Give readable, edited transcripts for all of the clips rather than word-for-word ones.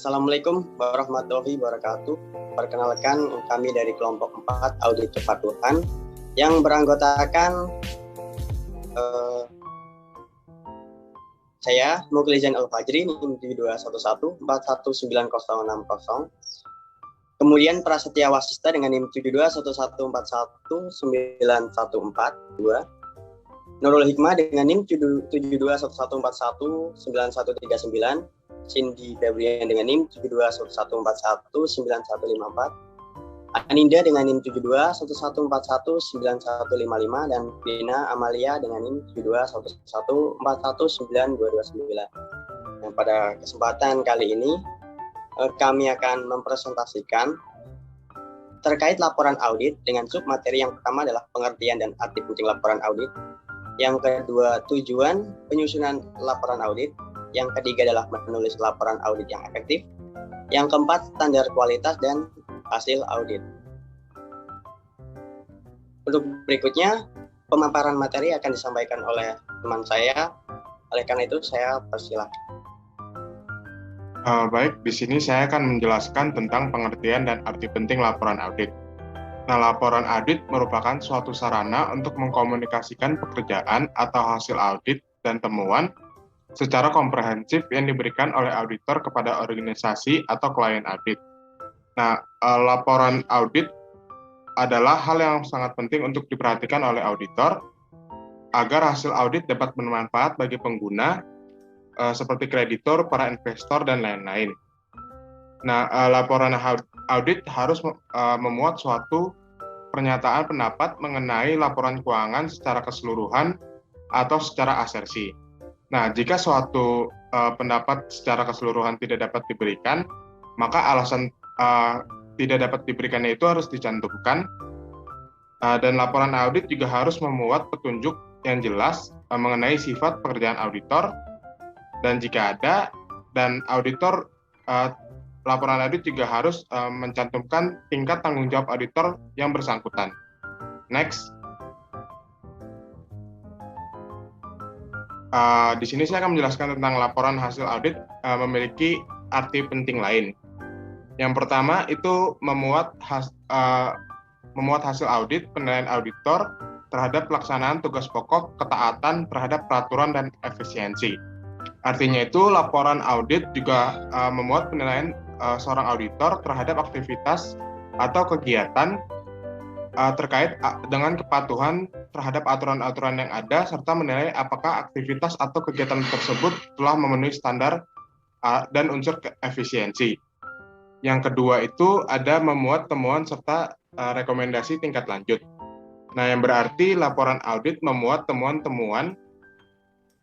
Assalamualaikum warahmatullahi wabarakatuh. Perkenalkan, kami dari kelompok 4 Audit Kepatuhan yang beranggotakan saya Muklijan Al-Fajri NIM 7211419060. Kemudian Prasetya Wasista dengan NIM 7211419142. Nurul Hikmah dengan NIM 7211419139. Cindy Gabriel dengan NIM 7211419154. Aninda dengan NIM 7211419155 dan Vina Amalia dengan NIM 7211414929. Nah, pada kesempatan kali ini kami akan mempresentasikan terkait laporan audit dengan submateri. Yang pertama adalah pengertian dan arti penting laporan audit. Yang kedua, tujuan penyusunan laporan audit. Yang ketiga adalah menulis laporan audit yang efektif. Yang keempat, standar kualitas dan hasil audit. Untuk berikutnya, pemaparan materi akan disampaikan oleh teman saya. Oleh karena itu, saya persilakan. Baik, di sini saya akan menjelaskan tentang pengertian dan arti penting laporan audit. Nah, laporan audit merupakan suatu sarana untuk mengkomunikasikan pekerjaan atau hasil audit dan temuan secara komprehensif yang diberikan oleh auditor kepada organisasi atau klien audit. Nah, laporan audit adalah hal yang sangat penting untuk diperhatikan oleh auditor agar hasil audit dapat bermanfaat bagi pengguna seperti kreditor, para investor, dan lain-lain. Nah, laporan audit harus memuat suatu pernyataan pendapat mengenai laporan keuangan secara keseluruhan atau secara asersi. Nah, jika suatu pendapat secara keseluruhan tidak dapat diberikan, maka alasan tidak dapat diberikannya itu harus dicantumkan. Dan laporan audit juga harus memuat petunjuk yang jelas mengenai sifat pekerjaan auditor, dan jika ada, dan auditor laporan audit juga harus mencantumkan tingkat tanggung jawab auditor yang bersangkutan. Next. Di sini saya akan menjelaskan tentang laporan hasil audit memiliki arti penting lain. Yang pertama itu memuat hasil audit penilaian auditor terhadap pelaksanaan tugas pokok, ketaatan terhadap peraturan dan efisiensi. Artinya itu laporan audit juga memuat penilaian seorang auditor terhadap aktivitas atau kegiatan terkait dengan kepatuhan terhadap aturan-aturan yang ada, serta menilai apakah aktivitas atau kegiatan tersebut telah memenuhi standar dan unsur efisiensi. Yang kedua itu ada memuat temuan serta rekomendasi tingkat lanjut. Nah, yang berarti laporan audit memuat temuan-temuan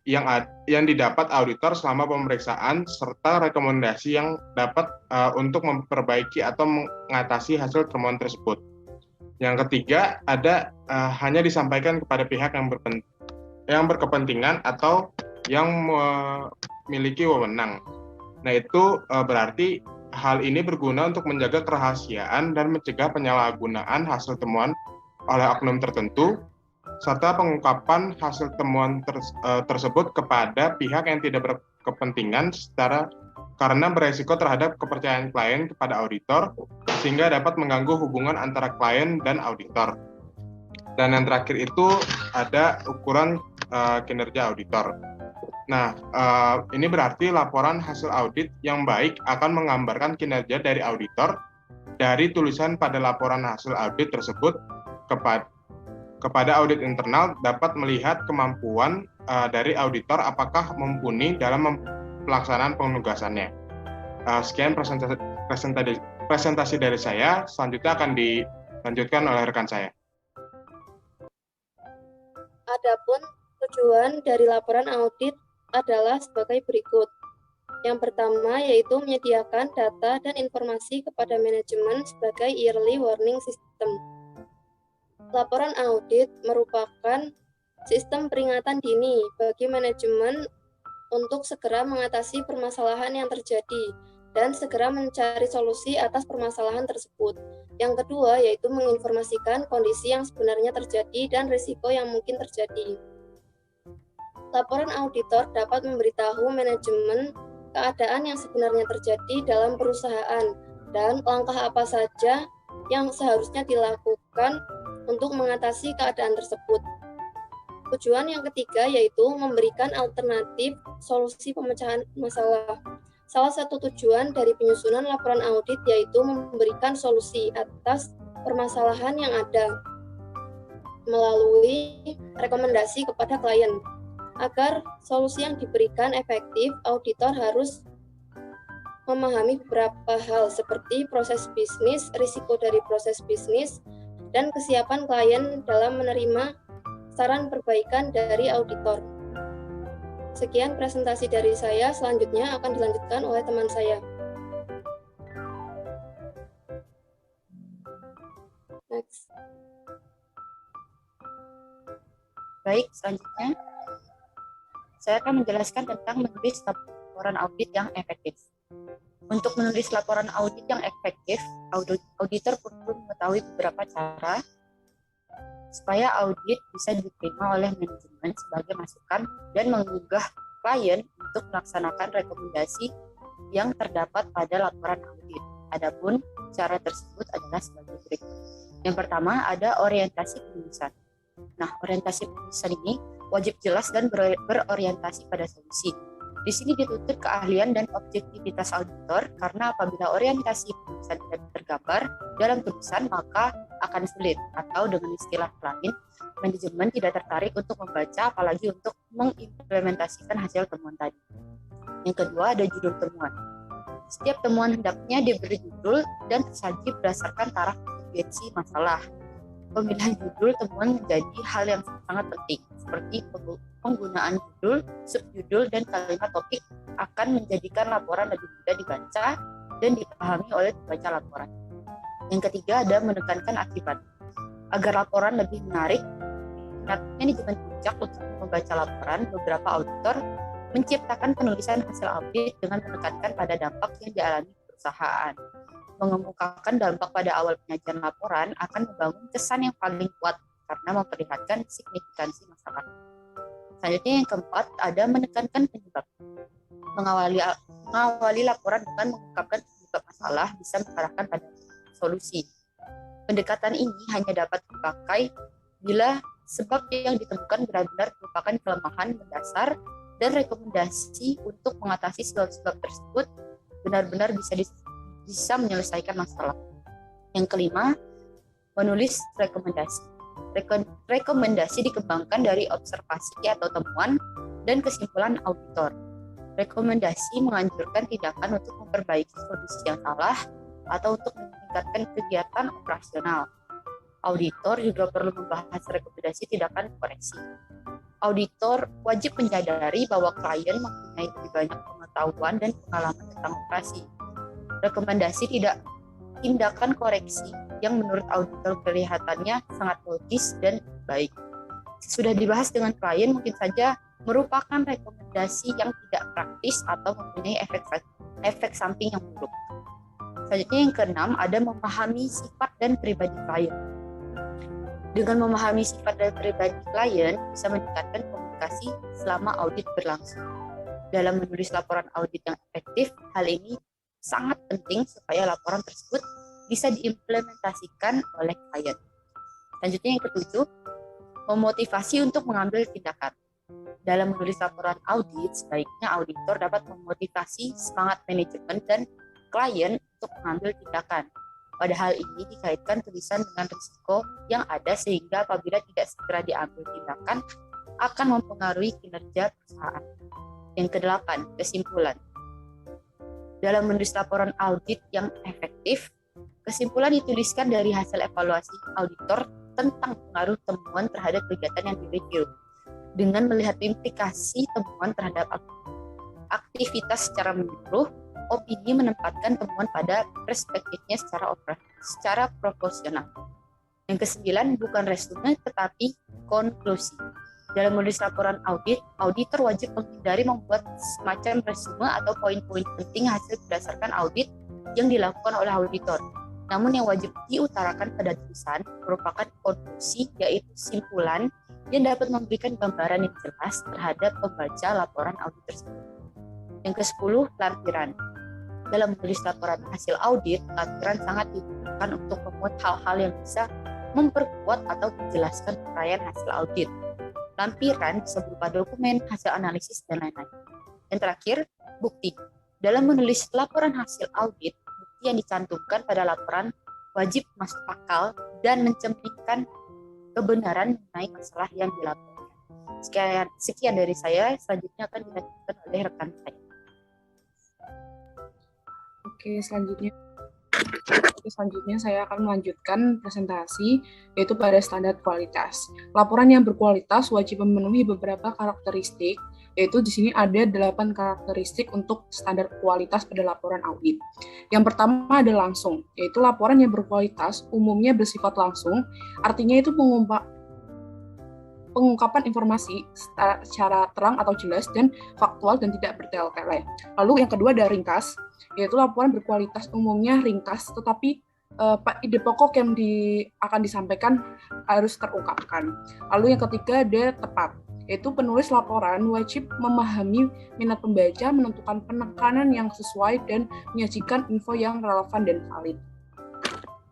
yang didapat auditor selama pemeriksaan serta rekomendasi yang dapat untuk memperbaiki atau mengatasi hasil temuan tersebut. Yang ketiga, ada hanya disampaikan kepada pihak yang berkepentingan atau yang memiliki wewenang. Nah, itu berarti hal ini berguna untuk menjaga kerahasiaan dan mencegah penyalahgunaan hasil temuan oleh oknum tertentu, serta pengungkapan hasil temuan tersebut kepada pihak yang tidak berkepentingan karena beresiko terhadap kepercayaan klien kepada auditor, sehingga dapat mengganggu hubungan antara klien dan auditor. Dan yang terakhir itu ada ukuran kinerja auditor. Nah, ini berarti laporan hasil audit yang baik akan menggambarkan kinerja dari auditor dari tulisan pada laporan hasil audit tersebut kepada audit internal dapat melihat kemampuan dari auditor apakah mumpuni dalam pelaksanaan penugasannya. Sekian presentasi dari saya. Selanjutnya akan dilanjutkan oleh rekan saya. Adapun tujuan dari laporan audit adalah sebagai berikut. Yang pertama yaitu menyediakan data dan informasi kepada manajemen sebagai yearly warning system. Laporan audit merupakan sistem peringatan dini bagi manajemen untuk segera mengatasi permasalahan yang terjadi dan segera mencari solusi atas permasalahan tersebut. Yang kedua yaitu menginformasikan kondisi yang sebenarnya terjadi dan risiko yang mungkin terjadi. Laporan auditor dapat memberitahu manajemen keadaan yang sebenarnya terjadi dalam perusahaan dan langkah apa saja yang seharusnya dilakukan untuk mengatasi keadaan tersebut. Tujuan yang ketiga yaitu memberikan alternatif solusi pemecahan masalah. Salah satu tujuan dari penyusunan laporan audit yaitu memberikan solusi atas permasalahan yang ada melalui rekomendasi kepada klien. Agar solusi yang diberikan efektif, auditor harus memahami beberapa hal seperti proses bisnis, risiko dari proses bisnis, dan kesiapan klien dalam menerima saran perbaikan dari auditor. Sekian presentasi dari saya, selanjutnya akan dilanjutkan oleh teman saya. Next. Baik, selanjutnya saya akan menjelaskan tentang menulis laporan audit yang efektif. Untuk menulis laporan audit yang efektif, auditor perlu mengetahui beberapa cara supaya audit bisa diterima oleh manajemen sebagai masukan dan menggugah klien untuk melaksanakan rekomendasi yang terdapat pada laporan audit. Adapun cara tersebut adalah sebagai berikut. Yang pertama ada orientasi penulisan. Nah, orientasi penulisan ini wajib jelas dan berorientasi pada solusi. Di sini dituntut keahlian dan objektivitas auditor karena apabila orientasi penulisan tidak tergambar dalam tulisan maka akan sulit atau dengan istilah lain manajemen tidak tertarik untuk membaca apalagi untuk mengimplementasikan hasil temuan tadi. Yang kedua ada judul temuan. Setiap temuan hendaknya diberi judul dan tersaji berdasarkan taraf urgensi masalah. Pemilihan judul temuan menjadi hal yang sangat penting, seperti penggunaan judul, subjudul, dan kalimat topik akan menjadikan laporan lebih mudah dibaca dan dipahami oleh pembaca laporan. Yang ketiga ada menekankan akibat. Agar laporan lebih menarik, manajemen puncak untuk membaca laporan, beberapa auditor menciptakan penulisan hasil audit dengan menekankan pada dampak yang dialami perusahaan. Mengemukakan dampak pada awal penyajian laporan akan membangun kesan yang paling kuat karena memperlihatkan signifikansi masalah. Selanjutnya yang keempat ada menekankan penyebab. Mengawali laporan dengan mengungkapkan penyebab masalah bisa mengarahkan pada solusi. Pendekatan ini hanya dapat dipakai bila sebab yang ditemukan benar-benar merupakan kelemahan mendasar dan rekomendasi untuk mengatasi sebab-sebab tersebut benar-benar bisa menyelesaikan masalah. Yang kelima, menulis rekomendasi. Rekomendasi dikembangkan dari observasi atau temuan dan kesimpulan auditor. Rekomendasi menganjurkan tindakan untuk memperbaiki solusi yang salah atau untuk meningkatkan kegiatan operasional. Auditor juga perlu membahas rekomendasi tindakan koreksi. Auditor wajib menyadari bahwa klien mempunyai lebih banyak pengetahuan dan pengalaman tentang operasi. Rekomendasi tindakan koreksi yang menurut auditor kelihatannya sangat logis dan baik. Sudah dibahas dengan klien mungkin saja merupakan rekomendasi yang tidak praktis atau mempunyai efek samping yang buruk. Selanjutnya yang keenam ada memahami sifat dan pribadi klien. Dengan memahami sifat dan pribadi klien bisa meningkatkan komunikasi selama audit berlangsung. Dalam menulis laporan audit yang efektif, hal ini sangat penting supaya laporan tersebut bisa diimplementasikan oleh klien. Selanjutnya yang ketujuh, memotivasi untuk mengambil tindakan. Dalam menulis laporan audit, sebaiknya auditor dapat memotivasi semangat manajemen dan klien untuk mengambil tindakan. Pada hal ini dikaitkan tulisan dengan risiko yang ada sehingga apabila tidak segera diambil tindakan akan mempengaruhi kinerja perusahaan. Yang kedelapan, kesimpulan. Dalam menulis laporan audit yang efektif, kesimpulan dituliskan dari hasil evaluasi auditor tentang pengaruh temuan terhadap kegiatan yang direview. Dengan melihat implikasi temuan terhadap aktivitas secara menyeluruh, opini menempatkan temuan pada perspektifnya secara proporsional. Yang kesembilan, bukan resume tetapi konklusi. Dalam menulis laporan audit, auditor wajib menghindari membuat semacam resume atau poin-poin penting hasil berdasarkan audit yang dilakukan oleh auditor. Namun yang wajib diutarakan pada tulisan merupakan konklusi, yaitu simpulan yang dapat memberikan gambaran yang jelas terhadap pembaca laporan audit tersebut. Yang ke-10, lampiran. Dalam menulis laporan hasil audit, lampiran sangat digunakan untuk memuat hal-hal yang bisa memperkuat atau menjelaskan uraian hasil audit. Lampiran bisa berupa dokumen, hasil analisis, dan lain-lain. Dan terakhir, bukti. Dalam menulis laporan hasil audit, bukti yang dicantumkan pada laporan wajib masuk akal dan mencerminkan kebenaran mengenai masalah yang dilaporkan. Sekian dari saya, selanjutnya akan dilanjutkan oleh rekan saya. Selanjutnya saya akan melanjutkan presentasi, yaitu pada standar kualitas. Laporan yang berkualitas wajib memenuhi beberapa karakteristik, yaitu di sini ada 8 karakteristik untuk standar kualitas pada laporan audit. Yang pertama ada langsung, yaitu laporan yang berkualitas umumnya bersifat langsung, artinya itu pengungkapan informasi secara terang atau jelas dan faktual dan tidak bertele-tele. Lalu yang kedua ada ringkas, yaitu laporan berkualitas umumnya ringkas, tetapi ide pokok yang akan disampaikan harus terungkapkan. Lalu yang ketiga ada tepat, yaitu penulis laporan wajib memahami minat pembaca, menentukan penekanan yang sesuai, dan menyajikan info yang relevan dan valid.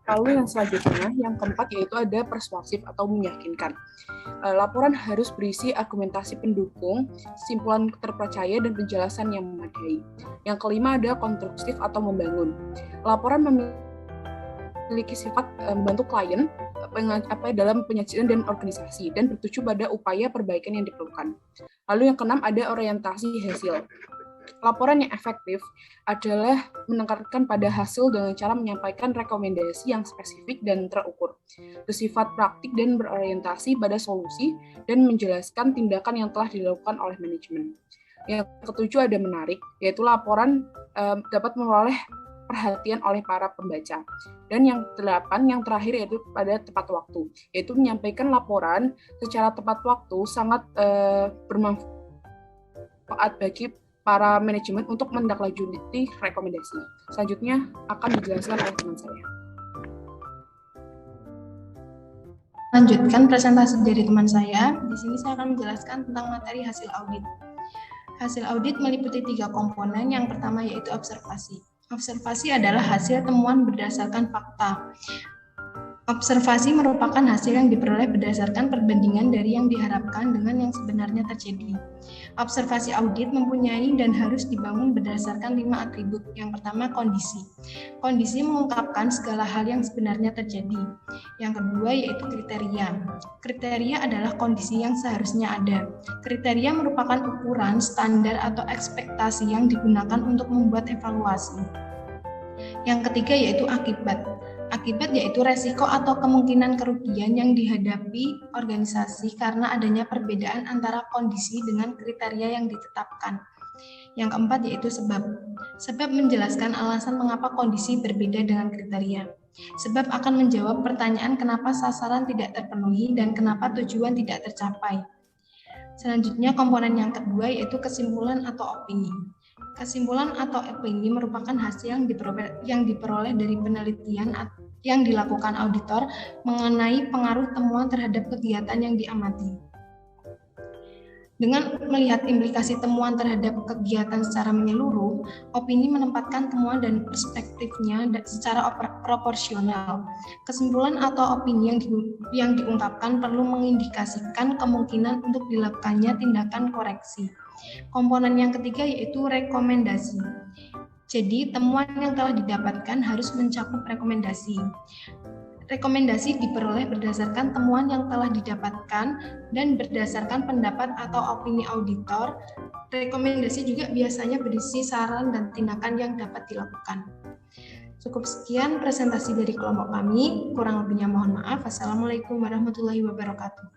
Lalu yang selanjutnya, yang keempat, yaitu ada persuasif atau meyakinkan. Laporan harus berisi argumentasi pendukung, kesimpulan terpercaya, dan penjelasan yang memadai. Yang kelima ada konstruktif atau membangun. Laporan memiliki sifat membantu klien dalam penyajian dan organisasi, dan bertuju pada upaya perbaikan yang diperlukan. Lalu yang keenam ada orientasi hasil. Laporan yang efektif adalah menekankan pada hasil dengan cara menyampaikan rekomendasi yang spesifik dan terukur, bersifat praktik dan berorientasi pada solusi, dan menjelaskan tindakan yang telah dilakukan oleh manajemen. Yang ketujuh ada menarik, yaitu laporan dapat memperoleh perhatian oleh para pembaca. Dan yang 8, yang terakhir, yaitu pada tepat waktu, yaitu menyampaikan laporan secara tepat waktu sangat bermanfaat bagi para manajemen untuk menindaklanjuti rekomendasi. Selanjutnya akan dijelaskan oleh teman saya. Lanjutkan presentasi dari teman saya. Di sini saya akan menjelaskan tentang materi hasil audit. Hasil audit meliputi 3 komponen. Yang pertama yaitu observasi. Observasi adalah hasil temuan berdasarkan fakta. Observasi merupakan hasil yang diperoleh berdasarkan perbandingan dari yang diharapkan dengan yang sebenarnya terjadi. Observasi audit mempunyai dan harus dibangun berdasarkan 5 atribut. Yang pertama, kondisi. Kondisi mengungkapkan segala hal yang sebenarnya terjadi. Yang kedua yaitu kriteria. Kriteria adalah kondisi yang seharusnya ada. Kriteria merupakan ukuran, standar, atau ekspektasi yang digunakan untuk membuat evaluasi. Yang ketiga yaitu akibat. Akibat yaitu resiko atau kemungkinan kerugian yang dihadapi organisasi karena adanya perbedaan antara kondisi dengan kriteria yang ditetapkan. Yang keempat yaitu sebab. Sebab menjelaskan alasan mengapa kondisi berbeda dengan kriteria. Sebab akan menjawab pertanyaan kenapa sasaran tidak terpenuhi dan kenapa tujuan tidak tercapai. Selanjutnya komponen yang kedua yaitu kesimpulan atau opini. Kesimpulan atau opini merupakan hasil yang diperoleh dari penelitian yang dilakukan auditor mengenai pengaruh temuan terhadap kegiatan yang diamati. Dengan melihat implikasi temuan terhadap kegiatan secara menyeluruh, opini menempatkan temuan dan perspektifnya secara proporsional. Kesimpulan atau opini yang diungkapkan perlu mengindikasikan kemungkinan untuk dilakukannya tindakan koreksi. Komponen yang ketiga yaitu rekomendasi. Jadi, temuan yang telah didapatkan harus mencakup rekomendasi. Rekomendasi diperoleh berdasarkan temuan yang telah didapatkan dan berdasarkan pendapat atau opini auditor. Rekomendasi juga biasanya berisi saran dan tindakan yang dapat dilakukan. Cukup sekian presentasi dari kelompok kami. Kurang lebihnya mohon maaf. Wassalamualaikum warahmatullahi wabarakatuh.